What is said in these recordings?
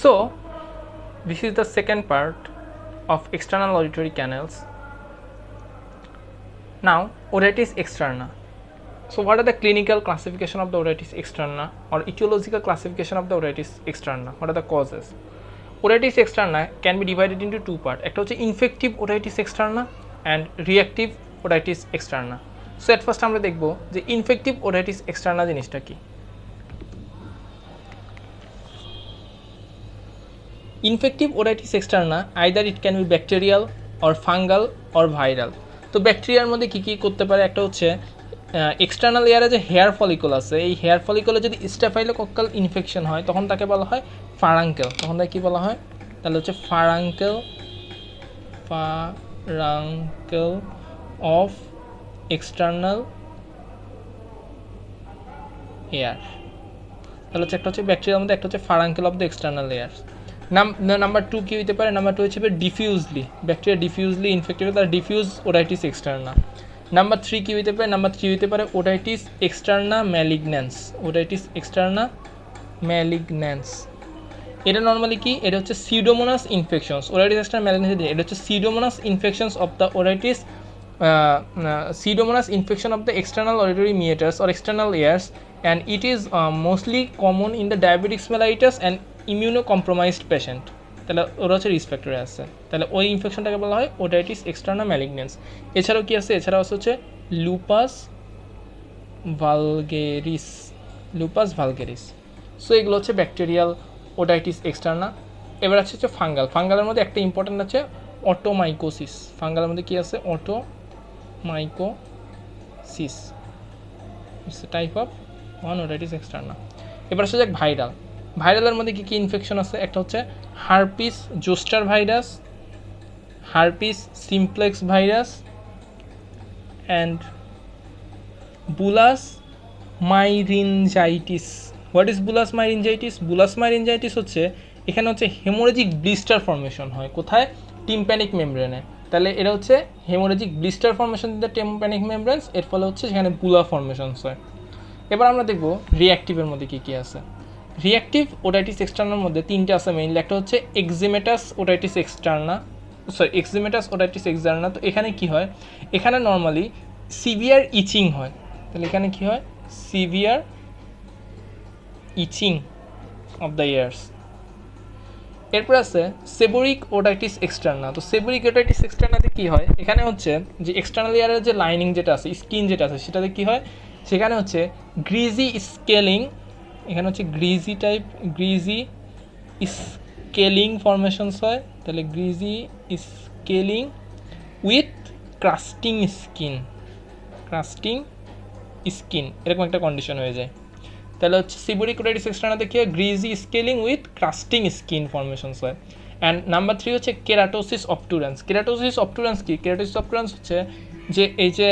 So this is the second part of external auditory canals. Now otitis externa. So what are the clinical classification of the otitis externa or etiological classification of the otitis externa? What are the causes? Otitis externa can be divided into two parts. একটা হচ্ছে infective otitis externa and reactive otitis externa. So at first আমরা দেখব যে infective otitis externa জিনিসটা কি। Infective otitis externa either it can be bacterial or fungal or viral. তো ব্যাকটেরিয়ার মধ্যে কি কি করতে পারে, একটা হচ্ছে এক্সটার্নাল এয়ারে যে হেয়ার ফলিকল আছে, এই হেয়ার ফলিকলে যদি স্টাফাইলোকক্কাল ইনফেকশন হয় তখন তাকে বলা হয় ফারাঙ্কেল। তখন তাকে কী বলা হয়? তাহলে হচ্ছে ফারাঙ্কেল অফ এক্সটার্নাল এয়ার। তাহলে হচ্ছে একটা হচ্ছে ব্যাকটেরিয়ার মধ্যে, একটা হচ্ছে furuncle of the external ear. Number two কী হতে পারে? নাম্বার টু হচ্ছে ডিফিউজলি, ব্যাকটেরিয়া ডিফিউজলি ইনফেক্টেড, তার diffuse otitis externa. Number three কী হতে পারে? নাম্বার থ্রি হতে পারে otitis externa malignans. Otitis externa malignans এটা নর্মালি কি? এটা হচ্ছে pseudomonas infections. Otitis externa malignans এটা হচ্ছে pseudomonas infections of the otitis Pseudomonas infection of the external auditory meatus or external ears, and it is mostly common in the diabetic mellitus and immunocompromised patient. তাহলে ওরা হচ্ছে risk ফ্যাক্টরে আছে, তাহলে ওই ইনফেকশনটাকে বলা হয় ওটাইটিস এক্সটার্না ম্যালিগন্যান্স। এছাড়াও কি আছে? এছাড়াও হচ্ছে লুপাস ভালগেরিস। সো এগুলো হচ্ছে ব্যাকটেরিয়াল ওটাইটিস এক্সটার্না। এবার হচ্ছে ফাঙ্গাল। ফাঙ্গালের মধ্যে একটা ইম্পর্টেন্ট আছে অটোমাইকোসিস। ফাঙ্গালের মধ্যে কি আছে? Otomycosis it's a type of one otitis externa. এবার আসলে যাক ভাইরাল। ভাইরালের মধ্যে কী কী ইনফেকশন আছে? একটা হচ্ছে herpes zoster virus, herpes simplex virus and bullous myringitis. What is bullous myringitis? Bullous myringitis হচ্ছে এখানে হচ্ছে হেমোরেজিক ব্লিস্টার ফর্মেশন হয়। কোথায়? টিম্প্যানিক মেমব্রেনে। তাহলে এটা হচ্ছে haemorrhagic blister formation the tympanic membranes, এর ফলে হচ্ছে সেখানে বুলা ফর্মেশনস হয়। এবার আমরা দেখব রিঅ্যাক্টিভের মধ্যে কী কী আছে। রিঅ্যাক্টিভ ওটাইটিস এক্সটার্নার মধ্যে তিনটে আছে মেইনলি। একটা হচ্ছে এক্সিমেটাস ওটাইটিস এক্সটার্না, এক্সিমেটাস ওটাইটিস এক্সটার্না। তো এখানে কি হয়? এখানে নর্মালি সিভিয়ার ইচিং হয়। তাহলে এখানে কি হয়? Severe itching of the ears. এরপর আছে সেবোরিক ওটাইটিস এক্সটার্না। তো সেবোরিক ওটাইটিস এক্সটার্নাতে কী হয়? এখানে হচ্ছে যে এক্সটার্নাল ইয়ারের যে লাইনিং যেটা আছে, স্কিন যেটা আছে, সেটাতে কী হয়? সেখানে হচ্ছে গ্রিজি স্কেলিং, এখানে হচ্ছে গ্রিজি স্কেলিং ফরমেশনস হয়। তাহলে গ্রিজি স্কেলিং উইথ ক্রাস্টিং স্কিন এরকম একটা কন্ডিশন হয়ে যায়। তাহলে হচ্ছে সিবোরিক ওটাইটিস এক্সটার্নাতে কি হয়? Greasy scaling with ক্রাস্টিং skin formations হয়। অ্যান্ড নাম্বার থ্রি হচ্ছে কেরাটোসিস অবটুরেন্স। কেরাটোসিস অবটুরেন্স কি? কেরাটোসিস অবটুরেন্স হচ্ছে যে এই যে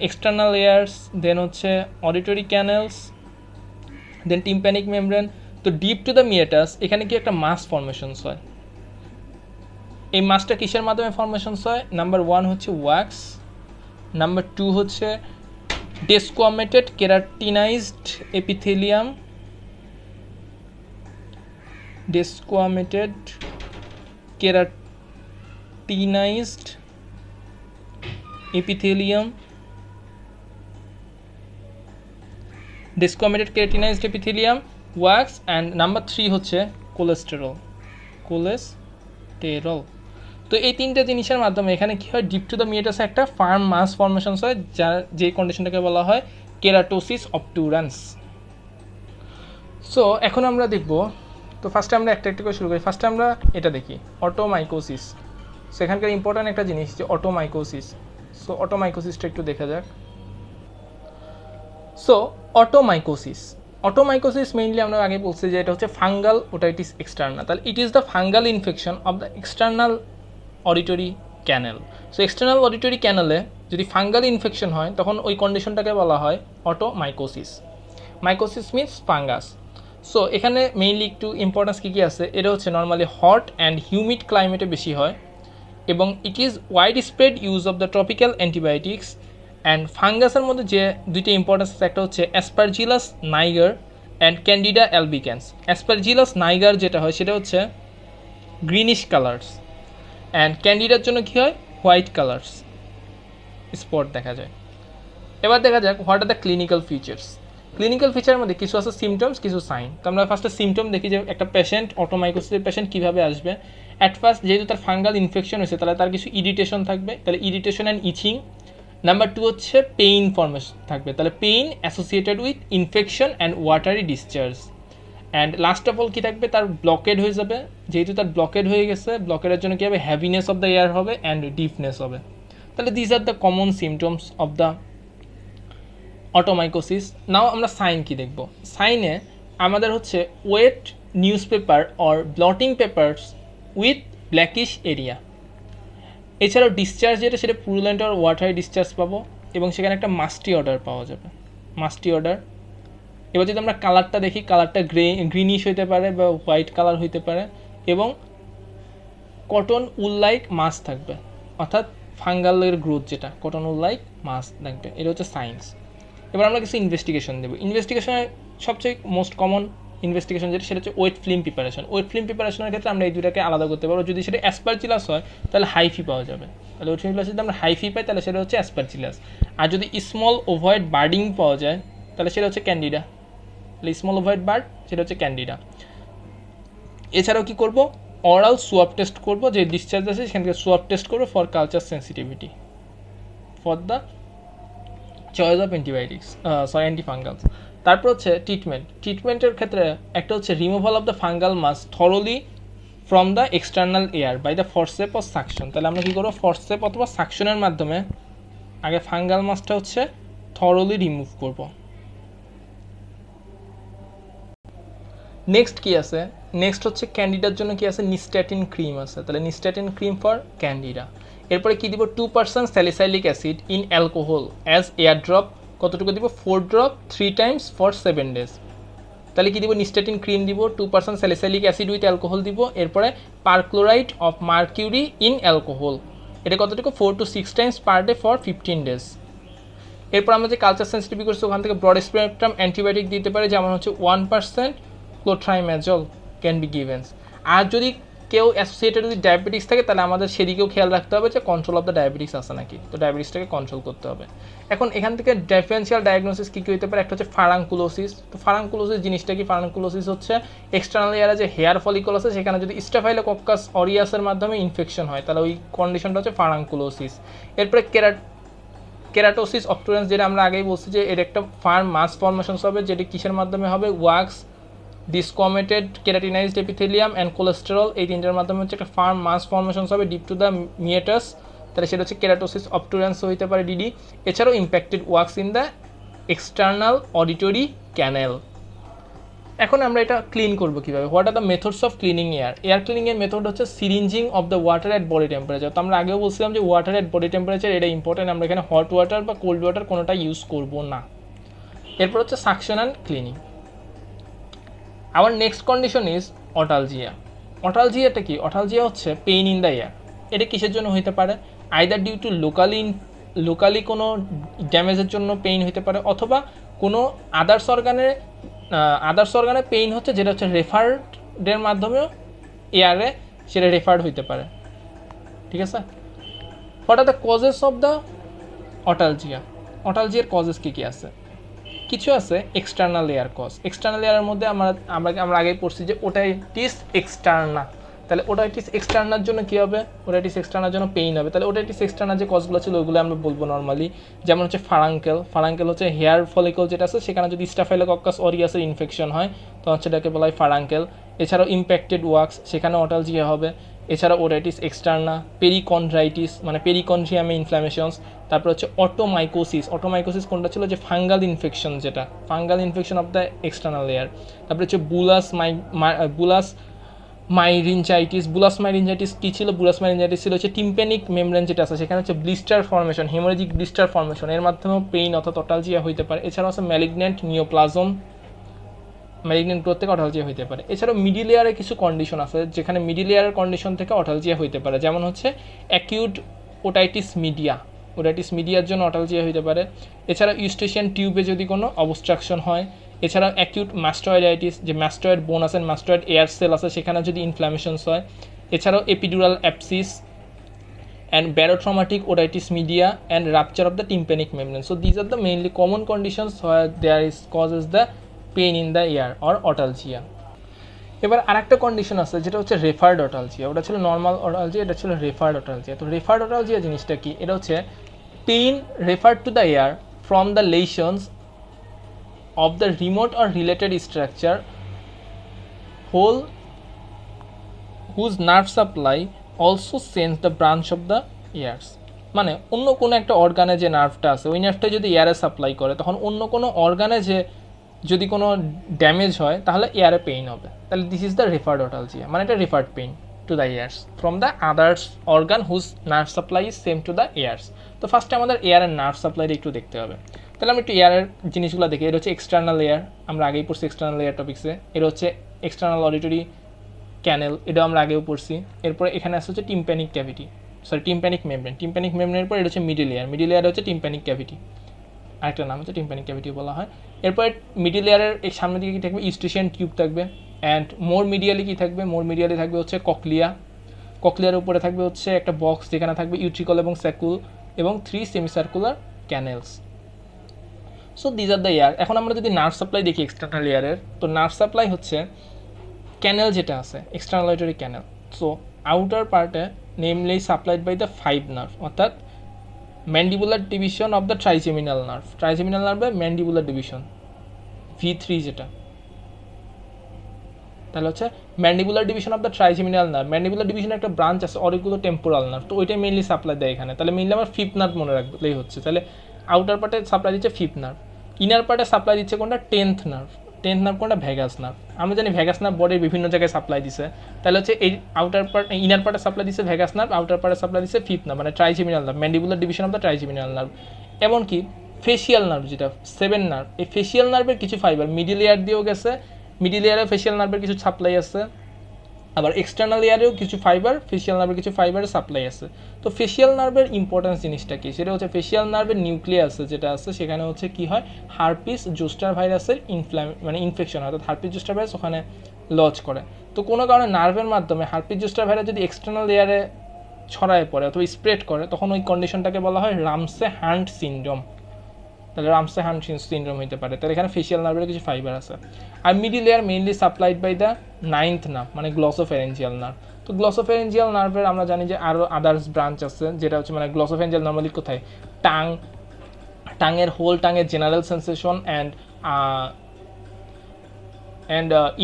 এক্সটার্নাল এয়ার্স, দেন হচ্ছে অডিটরি ক্যানেলস, দেন টিম্প্যানিক মেমব্রেন, তো ডিপ টু দ্য মিয়েটাস এখানে কি একটা মাস ফর্মেশনস হয়। এই মাসটা কিসের মাধ্যমে ফর্মেশনস হয়? নাম্বার ওয়ান হচ্ছে ওয়াক্স, নাম্বার টু হচ্ছে desquamated keratinized epithelium, desquamated keratinized epithelium, wax, and number three হচ্ছে কোলেস্টেরল। তো এই তিনটে জিনিসের মাধ্যমে এখানে কী হয়? ডিপ টু দ্য মিয়েটাসে একটা ফার্ম মাস ফর্মেশনস হয়, যার যে কন্ডিশনটাকে বলা হয় কেরাটোসিস অবটুরেন্স। সো এখন আমরা দেখব, তো ফার্স্টে আমরা একটা একটা করে শুরু করি। ফার্স্টে আমরা এটা দেখি অটোমাইকোসিস। সেখানকার ইম্পর্ট্যান্ট একটা জিনিস যে অটোমাইকোসিস। সো অটোমাইকোসিসটা একটু দেখা যাক। সো অটোমাইকোসিস মেইনলি আমরা আগে বলছি যে এটা হচ্ছে ফাঙ্গাল ওটাইটিস এক্সটার্না। তাহলে it is the fungal infection of the external auditory canal. So external auditory ক্যানেলে যদি ফাঙ্গাল ইনফেকশন হয় তখন ওই কন্ডিশনটাকে বলা হয় otomycosis. Mycosis means fungus. So এখানে মেইনলি একটু ইম্পর্টেন্স কী কী আছে? এটা হচ্ছে নর্মালি হট অ্যান্ড হিউমিড ক্লাইমেটে বেশি হয়, এবং it is widespread use of the tropical antibiotics. And ফাঙ্গাসের মধ্যে যে দুইটা ইম্পর্টেন্স আছে, একটা হচ্ছে aspergillus niger and candida অ্যালবিক্যান্স। Aspergillus নাইগার যেটা হয় সেটা হচ্ছে গ্রিনিশ কালার্স, অ্যান্ড ক্যান্ডিডার জন্য কী হয়, হোয়াইট কালার্স স্পট দেখা যায়। এবার দেখা যাক what are the clinical features. Clinical ফিচারের মধ্যে কিছু আছে সিমটমস, কিছু সাইন। তো আমরা ফার্স্টে সিমটম দেখি যে একটা পেশেন্ট অটোমাইকোসিসের পেশেন্ট কীভাবে আসবে। অ্যাট ফার্স্ট যেহেতু তার ফাঙ্গাল ইনফেকশন হয়েছে তাহলে তার কিছু ইরিটেশন থাকবে, তাহলে ইরিটেশন অ্যান্ড ইচিং। নাম্বার 2 হচ্ছে পেইন ফর্মেশন থাকবে, তাহলে pain associated with infection and watery discharge. And last of all কী থাকবে, তার ব্লকেড হয়ে যাবে, যেহেতু তার ব্লকেড হয়ে গেছে ব্লকেডের জন্য কী হবে, হ্যাভিনেস অফ দ্য এয়ার হবে অ্যান্ড ডিপনেস হবে। তাহলে these are the common symptoms of the otomycosis. Now আমরা সাইন কি দেখব। সাইনে আমাদের হচ্ছে wet newspaper or blotting papers with blackish area. এছাড়াও ডিসচার্জ যেটা সেটা পুরুলেন্ট অর ওয়াটারি ডিসচার্জ পাবো, এবং সেখানে একটা মাস্টি অর্ডার পাওয়া যাবে, মাস্টি অর্ডার। এবার যদি আমরা কালারটা দেখি, কালারটা গ্রিনিশ হইতে পারে বা হোয়াইট কালার হইতে পারে, এবং কটন উল লাইক মাস থাকবে, অর্থাৎ ফাঙ্গালের গ্রোথ যেটা কটন উল লাইক মাস থাকবে। এটা হচ্ছে সায়েন্স। এবার আমরা কিছু ইনভেস্টিগেশন দেবো। ইনভেস্টিগেশনের সবচেয়ে মোস্ট কমন ইনভেস্টিগেশন যেটা সেটা হচ্ছে wet film preparation. Wet film প্রিপারেশনের ক্ষেত্রে আমরা এই দুটাকে আলাদা করতে পারবো। যদি সেটা অ্যাসপারজিলাস হয় তাহলে হাইফি পাওয়া যাবে, তাহলে ওয়েট ফিল্ম যদি আমরা হাইফি পাই তাহলে সেটা হচ্ছে অ্যাসপারজিলাস। আর যদি স্মল ওভয়েড বার্ডিং পাওয়া যায় তাহলে সেটা হচ্ছে ক্যান্ডিডা, তাহলে স্মল ওভয়েড বার্ড সেটা হচ্ছে ক্যান্ডিডা। এছাড়াও কী করবো, অরাল সোয়াব টেস্ট করবো, যে ডিসচার্জ আছে সেখান থেকে সোয়াব টেস্ট করবো for culture sensitivity for the choice of antibiotics antifungals. তারপর হচ্ছে ট্রিটমেন্টের ক্ষেত্রে একটা হচ্ছে removal of the fungal mass thoroughly from the external ear by the forcep of suction. তাহলে আমরা কী করবো, ফরসেপ অথবা সাকশনের মাধ্যমে আগে ফাঙ্গাল মাসটা হচ্ছে থরোলি রিমুভ করব। নেক্সট কী আছে, নেক্সট হচ্ছে ক্যান্ডিডার জন্য কী আছে, নিস্ট্যাটিন ক্রিম আছে, তাহলে নিস্ট্যাটিন ক্রিম ফর ক্যান্ডিডা। এরপরে কী দিব, 2% salicylic acid in alcohol as air drop, কতটুকু দিব, 4 ড্রপ 3 টাইমস ফর 7 days। তাহলে কী দিব, নিস্ট্যাটিন ক্রিম দিব, 2% স্যালিসাইলিক অ্যাসিড উইথ অ্যালকোহল দিব, এরপরে পারক্লোরাইড অফ মার্কিউরি ইন অ্যালকোহল, এটা কতটুকু, 4 to 6 Times per day for 15 days। এরপর আমরা যে কালচার সেন্সিটিভ করছি ওখান থেকে ব্রড স্পেকট্রাম অ্যান্টিবায়োটিক দিতে পারে, যেমন হচ্ছে 1% ক্লোট্রাইম্যাজল ক্যান বি গিভেন্স। আর যদি কেউ অ্যাসোসিয়েটেড উইথ ডায়াবেটিক্স থাকে তাহলে আমাদের সেদিকেও খেয়াল রাখতে হবে যে কন্ট্রোল অফ দ্য ডায়াবেটিক্স আছে নাকি, তো ডায়াবেটিক্সটাকে কন্ট্রোল করতে হবে। এখন এখান থেকে ডিফারেন্সিয়াল ডায়াগনোসিস কী কী হতে পারে, একটা হচ্ছে ফারাঙ্কুলোসিস। তো ফারাঙ্কুলোসিস জিনিসটা কি, ফারাঙ্কুলোসিস হচ্ছে এক্সটার্নাল এয়ারে যে হেয়ার ফলিকল আছে সেখানে যদি স্টাফাইলোকক্কাস অরিয়াসের মাধ্যমে ইনফেকশন হয় তাহলে ওই কন্ডিশনটা হচ্ছে ফারাঙ্কুলোসিস। এরপরে কেরাটোসিস অবটুরেন্স, যেটা আমরা আগেই বলছি যে এর একটা ফার্ম মাস ফর্মেশনস হবে, যেটি কিসের মাধ্যমে হবে, wax, desquamated keratinized epithelium and cholesterol, এই তিনটার মাধ্যমে হচ্ছে একটা ফার্ম মাস ফর্মেশনস হবে ডিপ টু দ্য মিয়েটাস, তাহলে সেটা হচ্ছে কেরাটোসিস অবটুরেন্স হইতে পারে ডিডি। এছাড়াও impacted wax in the external auditory canal. এখন আমরা এটা ক্লিন করবো কীভাবে, what are the methods of cleaning ear. Ear ক্লিনিংয়ের মেথড হচ্ছে syringing of the water at body temperature. তো আমরা আগেও বলছিলাম যে ওয়াটার অ্যাট বডি টেম্পারেচার এটা ইম্পর্টেন্ট, আমরা এখানে হট ওয়াটার বা কোল্ড ওয়াটার কোনোটা ইউজ করবো না। এরপর হচ্ছে suction and cleaning. Our next condition is otalgia. অটালজিয়াটা কি, অটালজিয়া হচ্ছে পেইন ইন দ্য এয়ার। এটা কিসের জন্য হতে পারে, আইদার ডিউ টু লোকালি কোনো ড্যামেজের জন্য পেইন হতে পারে, অথবা কোনো আদার্স অর্গানে পেইন হচ্ছে যেটা হচ্ছে রেফার্ডের মাধ্যমেও এয়ারে সেটা রেফার্ড হইতে পারে। ঠিক আছে, what are the causes of the otalgia. অটালজিয়ার কজেস কী কী আছে, কিছু আছে এক্সটার্নাল এয়ার কজ। এক্সটার্নাল এয়ারের মধ্যে আমরা আগেই পড়ছি যে ওটাইটিস এক্সটার্না, তাহলে ওটাইটিস এক্সটার্নার জন্য কী হবে, ওটাইটিস এক্সটার্নার জন্য পেইন হবে। তাহলে ওটাইটিস এক্সটার্নার যে কজগুলো ছিল ওইগুলো আমরা বলবো নর্মালি, যেমন হচ্ছে ফারাঙ্কেল হচ্ছে হেয়ার ফলিকল যেটা আছে সেখানে যদি স্টাফাইলোকক্কাস অরিয়াসের ইনফেকশন হয় তখন সেটাকে বলা হয় ফারাঙ্কেল। এছাড়াও ইম্প্যাক্টেড ওয়াক্স, সেখানে অটালজিয়া হবে। এছাড়া ওটাইটিস এক্সটার্না, পেরিকন্ড্রাইটিস মানে পেরিকন্ড্রিয়ামে ইনফ্ল্যামেশনস। তারপর হচ্ছে অটোমাইকোসিস কোনটা ছিল, যে ফাঙ্গাল ইনফেকশন, যেটা fungal infection of the external air. তারপরে হচ্ছে বুলাস মাইরিনজাইটিস কী ছিল, বুলাস মাইরিনজাইটিস ছিল হচ্ছে টিম্প্যানিক মেমব্রেন যেটা আছে সেখানে হচ্ছে blister formation, haemorrhagic blister formation, এর মাধ্যমেও পেইন অর্থাৎ অটালজিয়া হইতে পারে। এছাড়াও আছে ম্যালিগন্যান্ট নিওপ্লাজম, ম্যালিগন্যান্ট গ্রোথ থেকে অটালজিয়া হইতে পারে। এছাড়াও মিডিল এয়ারে কিছু কন্ডিশন আছে যেখানে মিডিল এয়ারের কন্ডিশন থেকে অটালজিয়া হইতে পারে, যেমন হচ্ছে অ্যাকিউট ওটাইটিস মিডিয়ার জন্য অটালজিয়া হইতে পারে। এছাড়া ইউস্টেশিয়ান টিউবে যদি কোনো অবস্ট্রাকশন হয়, এছাড়াও অ্যাকিউট মাস্টয়েডাইটিস, যে মাস্টয়েড বোন আছে, মাস্টয়েড এয়ার সেল আছে, সেখানে যদি ইনফ্ল্যামেশনস হয়। এছাড়াও epidural abscess and barotraumatic otitis media and rupture of the tympanic membrane. So these are the mainly common conditions where there is causes the pain in the ear or otalgia. এবার আরেকটা condition আছে যেটা হচ্ছে referred অটালজিয়া। ওটা ছিল normal অটালজিয়া, এটা ছিল referred অটালজিয়া। তো রেফার্ড অটালজিয়া জিনিসটা কি? এটা হচ্ছে pain referred to the ear from the lesions of the remote or related structure whole whose nerve supply also sense the branch of the ears. মানে অন্য কোনো একটা অর্গানে যে নার্ভটা আছে ওই নার্ভটা যদি এয়ারে সাপ্লাই করে, তখন অন্য কোনো অর্গানে যে যদি কোনো ড্যামেজ হয় তাহলে এয়ারে পেইন হবে। তাহলে this is the referred otalgia, মানে এটা referred pain to the ears from the others organ whose nerve supply is same to the ears. তো ফার্স্টে আমাদের এয়ারের নার্ভ সাপ্লাইটা একটু দেখতে হবে। তাহলে আমি একটু এয়ারের জিনিসগুলো দেখি। এটা হচ্ছে এক্সটার্নাল এয়ার, আমরা আগেই পড়ছি এক্সটার্নাল এয়ার টপিক্সে। এটা হচ্ছে এক্সটার্নাল অডিটরি ক্যানেল, এটাও আমরা আগেও পড়ছি। এরপরে এখানে আসছে হচ্ছে tympanic cavity, sorry tympanic membrane. Tympanic মেমব্রেনের পর এটা হচ্ছে মিডল এয়ার, মিডল এয়ার হচ্ছে টিম্প্যানিক ক্যাভিটি, আরেকটা নাম হচ্ছে টিম্প্যানিক ক্যাভিটি বলা হয়। এরপরে মিডল এয়ারের এই সামনের দিকে কী থাকবে? ইস্টিশিয়ান টিউব থাকবে। অ্যান্ড মোর মিডিয়ালি কী থাকবে? মোর মিডিয়ালি থাকবে হচ্ছে ককলিয়া। ককলিয়ার উপরে থাকবে হচ্ছে একটা বক্স যেখানে থাকবে ইউট্রিকল এবং স্যাকুল এবং 3 semicircular canals. So these are the ear. এখন আমরা যদি নার্ভ সাপ্লাই দেখি এক্সটার্নাল এয়ারের, তো নার্ভ সাপ্লাই হচ্ছে ক্যানেল যেটা আছে external auditory canal. So outer পার্টে namely supplied by the 5 nerve, অর্থাৎ mandibular division of the trigeminal nerve. Trigeminal নার্ভে ম্যান্ডিবুলার ডিভিশন V3 যেটা, তাহলে হচ্ছে mandibular division of the trigeminal nerve. Mandibular ডিভিশনের একটা ব্রাঞ্চ আছে অরিকুলো টেম্পোরাল নার্ভ, তো ওইটাই মেইনলি সাপ্লাই দেয় এখানে। তাহলে মেইনলি আমার 5th নার্ভ মনে রাখলেই হচ্ছে। তাহলে আউটার পার্টে সাপ্লাই দিচ্ছে 5th নার্ভ, ইনার পার্টে সাপ্লাই দিচ্ছে কোনটা? 10th nerve. 10th নার্ভ কোনটা? Vagus nerve. আমরা জানি ভ্যাগাস নার্ভ বডির বিভিন্ন জায়গায় সাপ্লাই দিছে, তাহলে হচ্ছে এই আউটার পার্ট ইনার পার্টে সাপ্লাই দিচ্ছে ভ্যাগাস নার্ভ, আউটার পার্টে সাপ্লাই দিচ্ছে 5th নার্ভ, মানে trigeminal nerve, mandibular division of the trigeminal nerve. এমনকি ফেসিয়াল নার্ভ যেটা 7 নার্ভ, এই ফেসিয়াল নার্ভের কিছু ফাইবার মিডল এয়ার দিয়েও গেছে, মিডল এয়ারে ফেসিয়াল নার্ভের কিছু সাপ্লাই আছে, আবার এক্সটার্নাল এয়ারেও কিছু ফাইবার, ফেসিয়াল নার্ভের কিছু ফাইবারের সাপ্লাই আছে। তো ফেসিয়াল নার্ভের ইম্পর্টেন্স জিনিসটা কি? সেটা হচ্ছে ফেসিয়াল নার্ভের নিউক্লিয়াস যেটা আছে সেখানে হচ্ছে কি হয়? হারপিস জোস্টার ভাইরাসের মানে ইনফেকশন হয়, অর্থাৎ হারপিস জোস্টার ভাইরাস ওখানে লজ করে। তো কোনো কারণে নার্ভের মাধ্যমে হারপিস জোস্টার ভাইরাস যদি এক্সটার্নাল এয়ারে ছড়ায় পড়ে অথবা স্প্রেড করে, তখন ওই কন্ডিশনটাকে বলা হয় রামসে হান্ট সিনড্রোম। তাহলে রামসে হান্ট সিনড্রোম হতে পারে। তাহলে এখানে ফেসিয়াল নার্ভের কিছু ফাইবার আছে। আর middle ear mainly supplied by the 9th nerve, মানে গ্লসোফ্যারেঞ্জিয়াল নার্ভ। তো গ্লসোফ্যারেঞ্জিয়াল নার্ভের আমরা জানি যে আরও আদার্স ব্রাঞ্চ আছে, যেটা হচ্ছে মানে গ্লসোফ্যারেঞ্জিয়াল নর্মালি কোথায়? টাঙের হোল টাঙের জেনারেল সেন্সেশন অ্যান্ড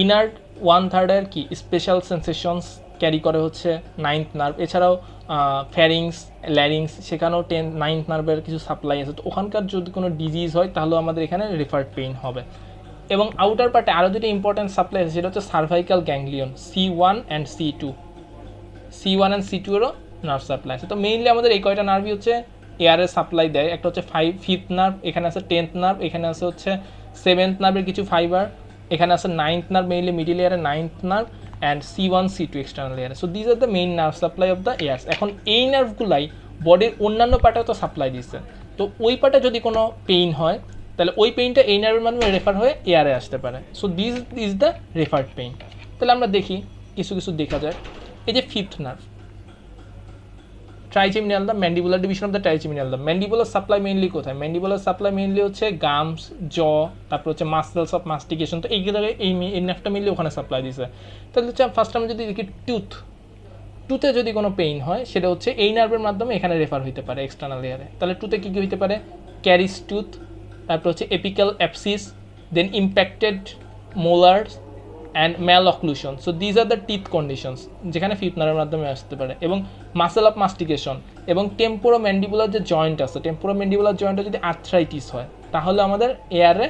ইনার 1/3 কি স্পেশাল সেন্সেশনস ক্যারি করে হচ্ছে 9th নার্ভ। এছাড়াও ফ্যারিংস, ল্যারিংস, সেখানেও 9th নার্ভের কিছু সাপ্লাই আছে। তো ওখানকার যদি কোনো ডিজিজ হয় তাহলেও আমাদের এখানে রেফার্ড পেইন হবে। এবং আউটার পার্টে আরও যেটা ইম্পর্টেন্ট সাপ্লাই আছে সেটা হচ্ছে cervical ganglion C1 and C2। C1 and C2 এরও নার্ভ সাপ্লাই আছে। তো মেইনলি আমাদের এই কয়টা নার্ভই হচ্ছে এয়ারের সাপ্লাই দেয়। একটা হচ্ছে 5th নার্ভ, এখানে আছে 10th নার্ভ, এখানে আছে হচ্ছে 7th নার্ভের কিছু ফাইবার, এখানে আছে 9th নার্ভ, মেইনলি মিডল এয়ারের 9th nerve and C1 C2 external এয়ারে। So these are the main nerve supply of the ears. এখন এই নার্ভগুলাই বডির অন্যান্য পার্টেও তো সাপ্লাই দিচ্ছে। তো ওই পার্টে যদি কোনো পেইন হয় তাহলে ওই পেইনটা এই নার্ভের মাধ্যমে রেফার হয়ে এয়ারে আসতে পারে। So this is the referred pain. তাহলে আমরা দেখি কিছু দেখা যায়। এই যে 5th nerve trigeminal nerve, mandibular division of the trigeminal nerve. Mandibular supply mainly কোথায়? ম্যান্ডিবুলার সাপ্লাই মেইনলি হচ্ছে গামস, জ, তারপর হচ্ছে মাসেলস অফ মাস্টিকেশন। তো এইগুলো এই নার্ভটা মেইনলি ওখানে সাপ্লাই দিছে। তাহলে হচ্ছে ফার্স্ট আমরা যদি দেখি টুথে যদি কোনো পেইন হয় সেটা হচ্ছে এই নার্ভের মাধ্যমে এখানে রেফার হইতে পারে এক্সটার্নাল এয়ারে। তাহলে টুথে কী হইতে পারে? ক্যারিস টুথ, তারপর হচ্ছে apical abscess, then impacted molars and malocclusion. So these are the teeth conditions যেখানে 5th নার্ভের মাধ্যমে আসতে পারে। এবং মাসেল অফ মাস্টিকেশন এবং টেম্পোরো ম্যান্ডিবুলার যে জয়েন্ট আছে, টেম্পোরো ম্যান্ডিবুলার জয়েন্টে যদি আর্থ্রাইটিস হয় তাহলে আমাদের এয়ারে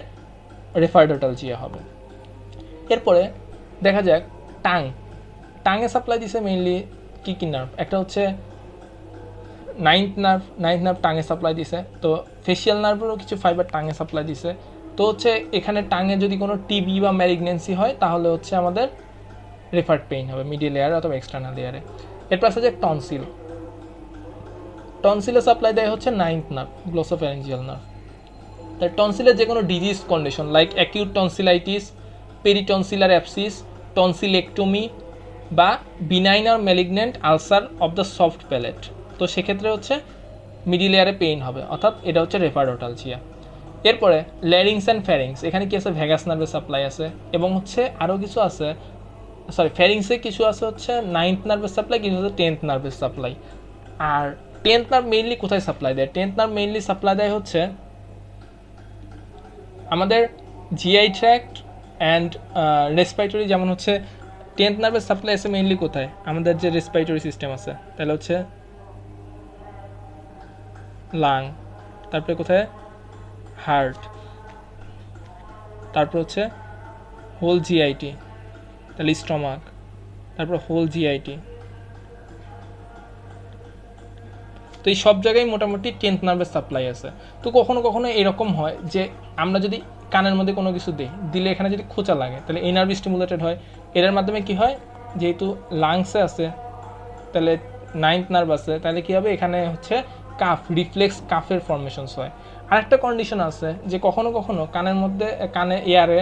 রেফার্ড অটালজিয়া হবে। এরপরে দেখা যাক টাঙে সাপ্লাই দিছে মেইনলি কী নার্ভ? একটা হচ্ছে 9th নার্ভ টাঙে সাপ্লাই দিছে। তো ফেসিয়াল নার্ভেরও কিছু ফাইবার টাঙে সাপ্লাই দিছে। তো হচ্ছে এখানে টাঙে যদি কোনো টিবি বা ম্যালিগনেন্সি হয় তাহলে হচ্ছে আমাদের রেফার্ড পেইন হবে মিডল এয়ারে অথবা এক্সটার্নাল এয়ারে। এরপর আছে যে টনসিলে সাপ্লাই দেয় হচ্ছে 9th নার্ভ, গ্লসোফ্যারেঞ্জিয়াল নার্ভ। তার টনসিলের যে কোনো disease condition like acute tonsillitis, peritonsillar abscess, tonsillectomy বা বিনাইন আর malignant ulcer of the soft palate, তো সেক্ষেত্রে হচ্ছে মিডিল এয়ারে পেইন হবে, অর্থাৎ এটা হচ্ছে রেফারোটালজিয়া। এরপরে ল্যারিংস অ্যান্ড ফ্যারিংস, এখানে কি আছে ভ্যাগাস নার্ভের সাপ্লাই আছে এবং হচ্ছে আরও কিছু আছে, সরি ফ্যারিংসে কিছু আছে হচ্ছে 9th নার্ভের সাপ্লাই, কিছু হচ্ছে 10th নার্ভের সাপ্লাই। আর 10th নার্ভ মেইনলি কোথায় সাপ্লাই দেয়? 10th নার্ভ মেইনলি সাপ্লাই দেয় হচ্ছে আমাদের জিআই ট্র্যাক্ট অ্যান্ড রেসপিরেটরি, যেমন হচ্ছে 10th নার্ভের সাপ্লাই আছে মেইনলি কোথায়? আমাদের যে রেসপিরেটরি সিস্টেম আছে, তাহলে হচ্ছে লাং, তারপরে কোথায় হার্ট, তারপর হচ্ছে হোল জিআইটি, তাহলে স্টমাক, তারপর হোল জিআইটি। তো এই সব জায়গায় মোটামুটি 10th নার্ভের সাপ্লাই আছে। তো কখনো কখনো এরকম হয় যে আমরা যদি কানের মধ্যে কোনো কিছু দিলে এখানে যদি খোঁচা লাগে, তাহলে এই নার্ভ স্টিমুলেটেড হয়। এর মাধ্যমে কি হয়, যেহেতু লাংসে আছে তাহলে 9th নার্ভ আছে, তাহলে কি হবে এখানে হচ্ছে কাফ, রিফ্লেক্স কাফের ফর্মেশনস হয়। আরেকটা কন্ডিশন আছে যে কখনো কখনো কানের মধ্যে এয়ারে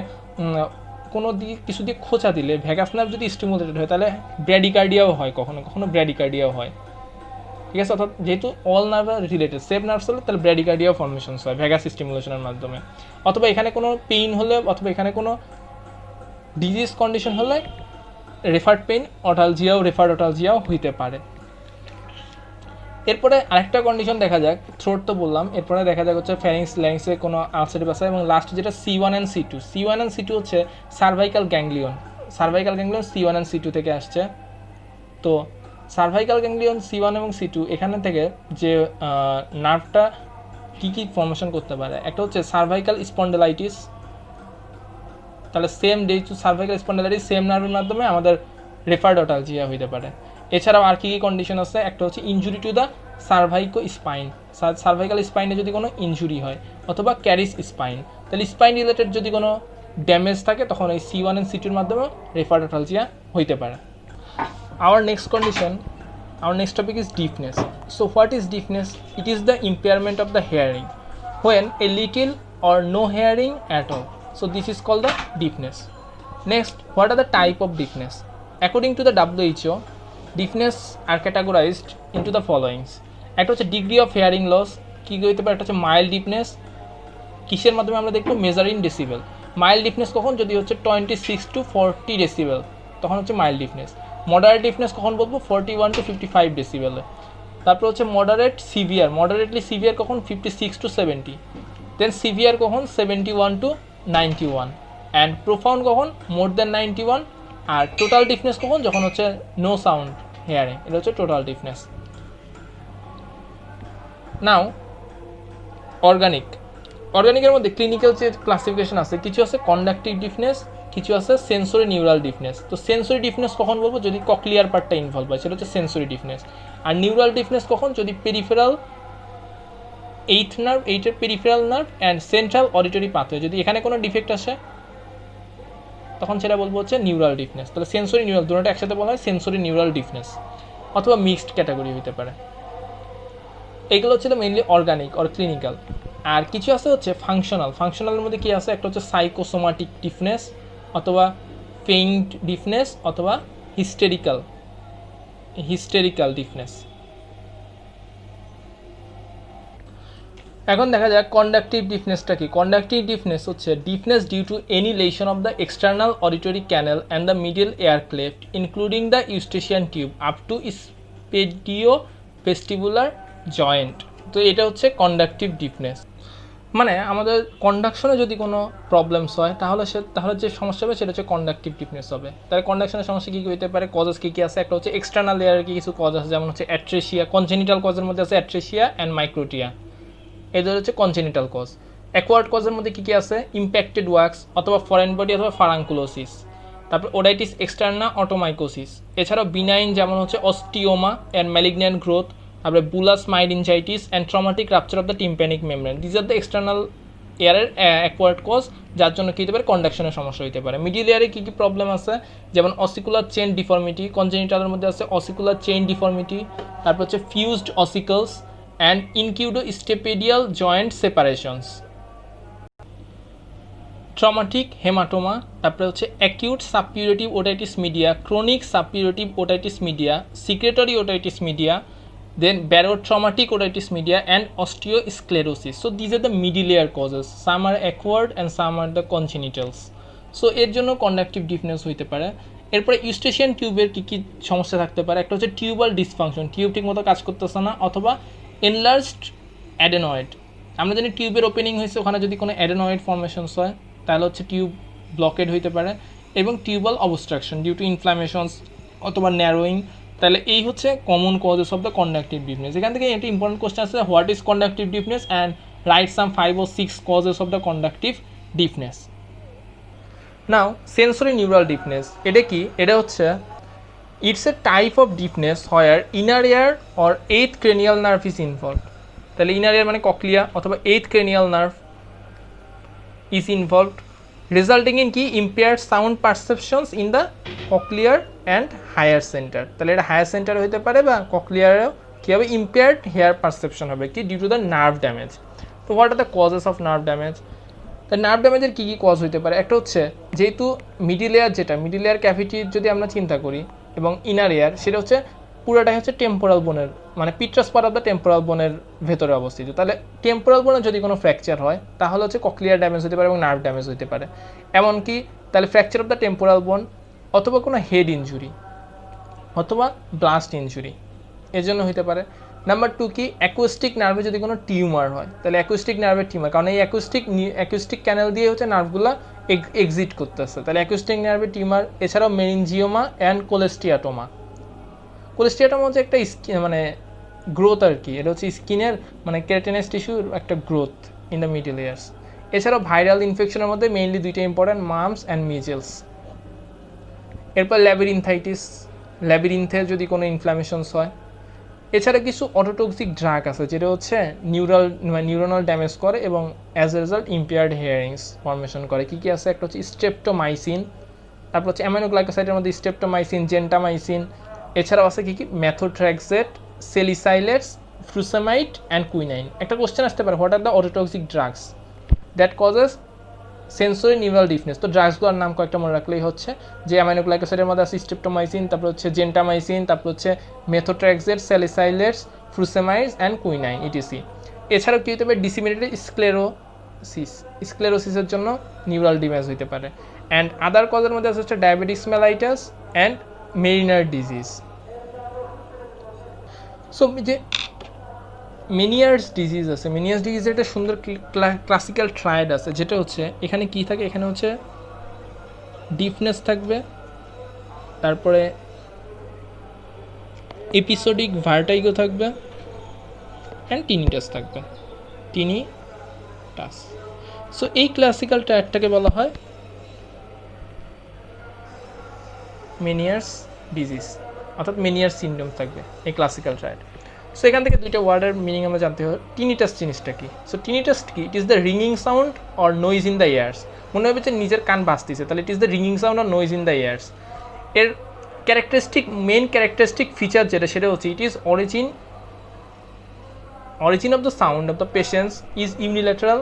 কোনো দিকে কিছু দিয়ে খোঁচা দিলে ভ্যাগাস নার্ভ যদি স্টিমুলেটেড হয় তাহলে ব্র্যাডিকার্ডিয়াও হয়, কখনো কখনো ব্র্যাডিকার্ডিয়াও হয়, ঠিক আছে। অর্থাৎ যেহেতু all nerve related, save nerves হলে তাহলে ব্র্যাডিকার্ডিয়া ফর্মেশনস হয় ভ্যাগাস স্টিমুলেশনের মাধ্যমে। অথবা এখানে কোনো পেইন হলে অথবা এখানে কোনো ডিজিজ কন্ডিশন হলে রেফার্ড পেইন রেফারোটালজিয়াও হইতে পারে। এরপরে আরেকটা কন্ডিশন দেখা যাক, থ্রোট তো বললাম, এরপরে দেখা যাক হচ্ছে ফ্যারিংস ল্যারিংসে কোনো আলসারেটিভ আছে, এবং লাস্ট যেটা C1 and C2, C1 and C2 হচ্ছে cervical ganglion, C1 and C2 থেকে আসছে। তো সার্ভাইকাল গ্যাংলিয়ন C1 এবং C2 এখানে থেকে যে নার্ভটা কী কী ফর্মেশন করতে পারে, একটা হচ্ছে সার্ভাইকাল স্পন্ডেলাইটিস, তাহলে সেম যেহেতু সার্ভাইকাল স্পন্ডেলাইটিস সেম নার্ভের মাধ্যমে আমাদের রেফারোটালজিয়া হইতে পারে। এছাড়াও আর কী কী কন্ডিশন আছে, একটা হচ্ছে injury to the cervico spine, cervical স্পাইনে যদি কোনো ইনজুরি হয়, অথবা ক্যারিস স্পাইন, তাহলে স্পাইন রিলেটেড যদি কোনো ড্যামেজ থাকে তখন এই C1 and C2 এর মাধ্যমে রেফারোটালজিয়া হইতে পারে। Our next topic is deafness. So what is deafness? It is the impairment of the hearing when a little or no hearing at all. So this is called the deafness. Next, what are the type of deafness? According to the WHO, deafness are categorized into the followings. একটা হচ্ছে degree of hearing loss, কী হইতে পারে, একটা হচ্ছে mild ডিফনেস, কিসের মাধ্যমে আমরা দেখবো মেজার ইন ডেসিবেল। মাইল্ড ডিফনেস কখন, যদি হচ্ছে 26 to 40 ডেসিবেল, তখন হচ্ছে মাইল্ড ডিফনেস। মডারেট ডিফনেস কখন বলবো, 41 to 55 ডেসিবেলে। তারপর হচ্ছে মডারেটলি সিভিয়ার কখন, 56 to 70, দেন সিভিয়ার কখন 71 to 91, অ্যান্ড প্রোফাউন্ড কখন মোর দ্যান 91, আর টোটাল ডিফনেস কখন, যখন হচ্ছে নো সাউন্ড হেয়ারিং, এটা হচ্ছে টোটাল ডিফনেস। নাও অর্গানিকের মধ্যে ক্লিনিক্যাল যে ক্লাসিফিকেশন আছে, কিছু আছে কন্ডাক্টিভ ডিফনেস, কিছু আছে সেন্সরি নিউরাল ডিফনেস। তো সেন্সরি ডিফনেস কখন বলবো, যদি কক্লিয়ার পার্টটা ইনভলভ হয়, সেটা হচ্ছে সেন্সরি ডিফনেস। আর নিউরাল ডিফনেস কখন, যদি পেরিফেরাল 8th নার্ভ, 8 এর peripheral nerve and central auditory pathway, যদি এখানে কোনো ডিফেক্ট আসে তখন সেটা বলবো হচ্ছে নিউরাল ডিফনেস। তাহলে সেন্সরি নিউরাল দুটোটা একসাথে বলা হয় সেন্সরি নিউরাল ডিফনেস, অথবা মিক্সড ক্যাটাগরি হতে পারে। এগুলো হচ্ছে মেইনলি অর্গানিক অর ক্লিনিক্যাল। আর কিছু আছে হচ্ছে ফাংশনালের মধ্যে কি আছে, একটা হচ্ছে সাইকোসোমাটিক ডিফনেস, অথবা ফেইন্ট ডিফনেস, অথবা হিস্টেরিক্যাল ডিফনেস। এখন দেখা যাক কন্ডাক্টিভ ডিফনেসটা কি। কন্ডাক্টিভ ডিফনেস হচ্ছে deafness due to any lesion of the external auditory canal and the middle ear cleft including the eustachian tube up to stapedio vestibular joint. তো এটা হচ্ছে কন্ডাক্টিভ ডিফনেস। মানে আমাদের কন্ডাকশনে যদি কোনো প্রবলেমস হয় তাহলে যে সমস্যা হবে সেটা হচ্ছে কন্ডাক্টিভ ডিফনেস হবে। তাহলে কন্ডাকশনের সমস্যা কী কী হতে পারে, কজেস কী কী আছে, একটা হচ্ছে এক্সটার্নাল লেয়ারের কিছু কজ আছে, যেমন হচ্ছে অ্যাট্রেশিয়া, কনজেনিটাল কজের মধ্যে আছে অ্যাট্রেশিয়া অ্যান্ড মাইক্রোটিয়া, এদের হচ্ছে কনজেনিটাল কজ। অ্যাকোয়ার্ড কজের মধ্যে কী কী আছে, ইম্প্যাক্টেড ওয়াক্স, অথবা ফরেন বডি, অথবা ফারাঙ্কুলোসিস, তারপর ওডাইটিস এক্সটার্না অটোমাইকোসিস। এছাড়াও বিনাইন যেমন হচ্ছে অস্টিওমা অ্যান্ড ম্যালিগন্যান্ট গ্রোথ, তারপরে bullous myringitis and traumatic rupture of the tympanic membrane. These are the external এয়ারের অ্যাকোয়ার্ড কজ, যার জন্য কী হতে পারে, কন্ডাকশনের সমস্যা হতে পারে। মিডিল এয়ারে কী কী প্রবলেম আছে, যেমন অসিকুলার চেইন ডিফর্মিটি, কনজেনিটালের মধ্যে আছে অসিকুলার চেইন ডিফর্মিটি, তারপর হচ্ছে fused ossicles and incudo stapedial joint separations. Traumatic haematoma, তারপরে হচ্ছে acute suppurative otitis media, chronic suppurative otitis media, secretory otitis media, then barotraumatic otitis media and osteosclerosis. So these are the middle layer causes. Some are acquired and some are the congenitals. So এর জন্য conductive ডিফনেস হইতে পারে। এরপরে Eustachian টিউবের কী কী সমস্যা থাকতে পারে, একটা হচ্ছে টিউবাল ডিসফাংশন, টিউব ঠিকমতো কাজ করতেছে না, অথবা এনলার্জড অ্যাডেনয়েড। আমরা জানি টিউবের ওপেনিং হয়েছে, ওখানে যদি কোনো অ্যাডেনয়েড ফর্মেশনস হয় তাহলে হচ্ছে টিউব ব্লকেড হইতে পারে, এবং tubal obstruction due to inflammations অথবা ন্যারোয়িং। তাহলে এই হচ্ছে common causes of the conductive deafness. এখান থেকে একটা ইম্পর্টেন্ট কোশ্চেন আছে, what is conductive deafness and write some 5 or 6 causes of the conductive deafness. Now sensory neural deafness, এটা কি? এটা হচ্ছে it's a type of deafness where inner ear or 8th cranial nerve is involved। তাহলে inner ear মানে cochlea অথবা 8th cranial nerve is involved, resulting in কি impaired sound perceptions in the cochlear and higher center। তাহলে এটা higher centre হতে পারে বা ককলিয়ারেও কী হবে, impaired hear perception হবে কি, due to the nerve damage. তো what are the causes of nerve damage? তা নার্ভ ড্যামেজের কী কী কজ হতে পারে? একটা হচ্ছে যেহেতু মিডিল এয়ার, যেটা মিডিল এয়ার ক্যাভিটির যদি আমরা চিন্তা করি, এবং ইনার এয়ার সেটা হচ্ছে পুরোটাই হচ্ছে টেম্পোরাল বোনের, মানে পিট্রাস পার্ট অফ দ্য টেম্পোরাল বোনের ভেতরে অবস্থিত। তাহলে টেম্পোরাল বোনের যদি কোনো ফ্র্যাকচার হয় তাহলে হচ্ছে ককলিয়ার ড্যামেজ হতে পারে এবং নার্ভ ড্যামেজ হতে পারে। এমনকি তাহলে ফ্র্যাকচার অফ দ্য টেম্পোরাল বোন অথবা কোনো হেড ইনজুরি অথবা ব্লাস্ট ইনজুরি এর জন্য হতে পারে। নাম্বার 2 কি, অ্যাকুস্টিক নার্ভে যদি কোনো টিউমার হয়, তাহলে অ্যাকুস্টিক নার্ভের টিউমার, কারণ এই অ্যাকুস্টিক ক্যানেল দিয়ে হচ্ছে নার্ভগুলো এক্সিট করতেছে, তাহলে অ্যাকুস্টিক নার্ভের টিউমার। এছাড়াও মেনিনজিওমা অ্যান্ড কোলেস্টিয়াটোমা। কোলেস্টিয়াটোমা হচ্ছে একটা মানে গ্রোথ আর কি, এটা হচ্ছে স্কিনের মানে কেরাটিনাস টিস্যুর একটা growth in the middle years. এছাড়াও ভাইরাল ইনফেকশনের মধ্যে মেইনলি দুইটা ইম্পর্টেন্ট, মাম্পস অ্যান্ড মিজেলস। এরপর ল্যাবিরিনথাইটিস, ল্যাবিরিনথে যদি কোনো ইনফ্লামেশনস হয়। এছাড়া কিছু অটোটক্সিক ড্রাগ আছে যেটা হচ্ছে নিউরোনাল ড্যামেজ করে এবং as a result impaired হিয়ারিংস formation করে। কী কী আছে? একটা হচ্ছে স্ট্রেপ্টোমাইসিন, তারপর হচ্ছে অ্যামাইনোগ্লাইকোসাইডের মধ্যে স্ট্রেপ্টোমাইসিন, জেন্টামাইসিন। এছাড়াও আছে কী কী? Methotrexate, salicylates, frusemide and quinine. একটা কোশ্চেন আসতে পারে, what are the ototoxic drugs that causes sensory neural deafness? তো ড্রাগসগুলোর নাম কয়েকটা মনে রাখলেই হচ্ছে, যে অ্যামাইনোগ্লাইকোসাইডের মধ্যে আছে স্ট্রেপ্টোমাইসিন, তারপর হচ্ছে জেন্টামাইসিন, তারপর হচ্ছে মেথোট্রেক্সেট, স্যালিসাইলেটস, ফ্রুসেমাইডস অ্যান্ড কুইনাইন ইটিসি। এছাড়াও কী হতে পারে? ডিসিমিনেটেড স্ক্লেরোসিসের জন্য নিউরাল ড্যামেজ হতে পারে। অ্যান্ড আদার কজের মধ্যে আছে হচ্ছে diabetes mellitus and mariner disease. So যে মেনিয়ার্স ডিজিজ আছে, মেনিয়ার্স ডিজিজের একটা সুন্দর ক্লাসিক্যাল ট্রায়াড আছে, যেটা হচ্ছে এখানে কি থাকে, এখানে হচ্ছে ডিফনেস থাকবে, তারপরে এপিসোডিক ভার্টাইগো থাকবে অ্যান্ড টিনিটাস থাকবে, টিনিটাস। সো এই ক্লাসিক্যাল ট্রায়াডটাকে বলা হয় মেনিয়ার্স ডিজিজ, অর্থাৎ মেনিয়ার্স সিনড্রোম থাকবে এই ক্লাসিক্যাল ট্রায়াড। সো এখান থেকে দুইটা ওয়ার্ডের মিনিং আমরা জানতে হবে। টিনিটাস জিনিসটা কি? সো টিনিটাস কি? ইট ইজ দ্য রিংিং sound or noise in the ears. মনে হবে যে নিজের কান বাজতেছে, তাহলে ইট ইজ দ্য রিংিং sound or noise in the ears. এর মেন ক্যারেক্টারিস্টিক ফিচার যেটা, সেটা হচ্ছে it is origin of the sound of the patients is unilateral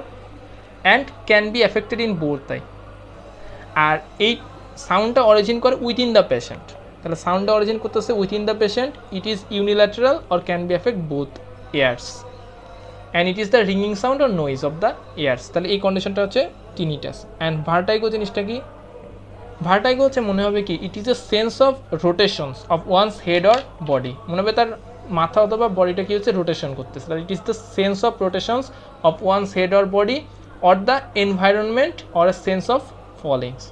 and can be affected in both তাই। আর এই সাউন্ডটা অরিজিন করে উইদিন দ্য পেশেন্ট, তাহলে সাউন্ডটা অরিজিন করতেছে within the patient, it is unilateral or can be effect both ears, and it is the রিংিং sound or noise of the ears. তাহলে এই কন্ডিশনটা হচ্ছে টিনিটাস। অ্যান্ড ভার্টাইগো জিনিসটা কি? ভার্টাইগো হচ্ছে মনে হবে কি, it is a sense of rotations of one's head or body. মনে হবে তার মাথা অথবা বডিটা কি হচ্ছে, রোটেশন করতেছে, তাহলে it is the sense of rotations of one's head or body or the environment or a sense of fallings.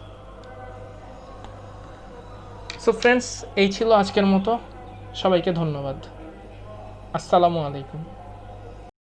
So friends, এই ছিল আজকের মতো। সবাইকে ধন্যবাদ। আসসালামু আলাইকুম।